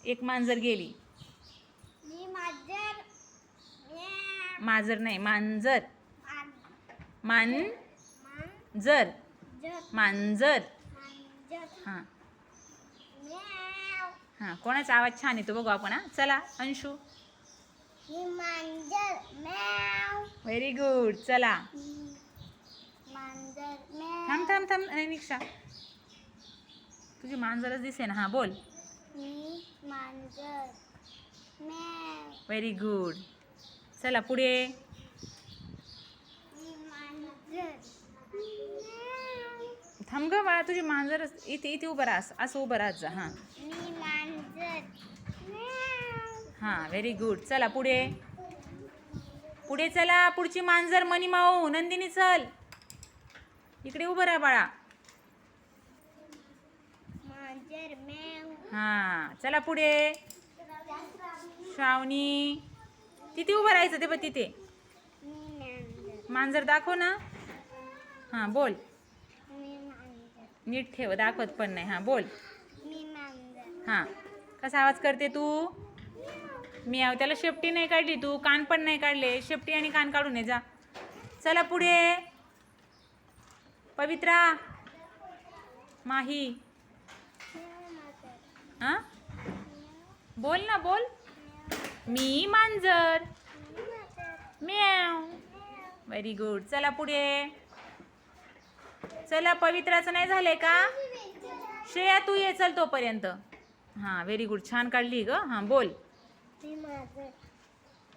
एक मांजर गेली. मी मांजर. मांजर नाही, मांजर. मांजर. मांजर. हां हां, कोणाचा आवाज छान येतो बघू आपण. हां चला अंशू. मी मांजर. Very good. चला मांजर. थांब थांब थांब. नाही निक्षा, तुझी मांजरच दिसे ना. हां बोल. मी मांजर. Very good. चला पुढे. मी मांजर. थांब ग बाळा, तुझी मांजर इथे इथे उभं राहा. असं उभं राहत जा. हां मी मांजर. हां व्हेरी गुड. चला पुढे. पुढे चला. पुढची मांजर मनी माऊ. नंदिनी चल इकडे उभं राहा बाळा. मांजर. हां चला पुढे. श्रावणी तिथे उभं राहायचं. ते बघ तिथे मांजर दाखव ना. हां बोल. नीट ठेव, दाखवत पण नाही. हां बोल. हां कसा आवाज करते तू. मी त्याला शेपटी नाही काढली तू, कान पण नाही काढले. शेपटी आणि कान काढून ये जा. चला पुढे. पवित्रा. माही. हां बोल ना बोल. मी मांजर. म्याव. Very good. चला पुढे. चला पवित्राचं नाही झालंय का. श्रेया तू ये चल तोपर्यंत. हां व्हेरी गुड. छान काढली ग. हां बोल.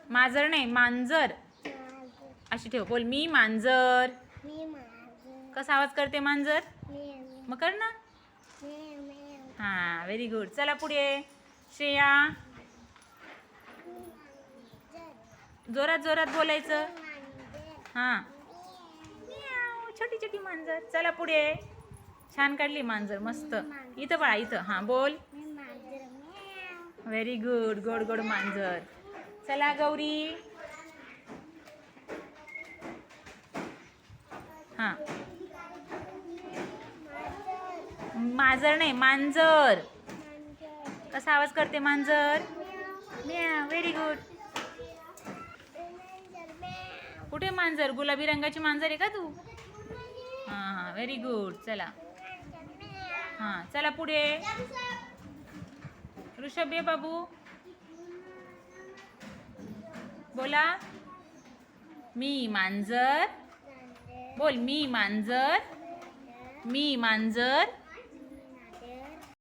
मांजर नाही, मांजर अशी ठेव. बोल मी मांजर. कसा आवाज करते मांजर. मग कर ना. हां व्हेरी गुड. चला पुढे. श्रेया जोरात जोरात बोलायचं. हां छोटी छोटी मांजर. चला पुढे. छान काढली मांजर मस्त. इथं बाळा इथं. हां बोल. Very good. गोड गोड मांजर. चला गौरी. हां मांजर नाही, मांजर. कसा आवाज करते मांजर. म्याव. Very good. कुठे मांजर. गुलाबी रंगाची मांजर आहे का तू. हां हां व्हेरी गुड. चला. हां चला पुढे. ऋषभ ये बाबू. बोला. मी मांजर. बोल मी मांजर. मी मांजर.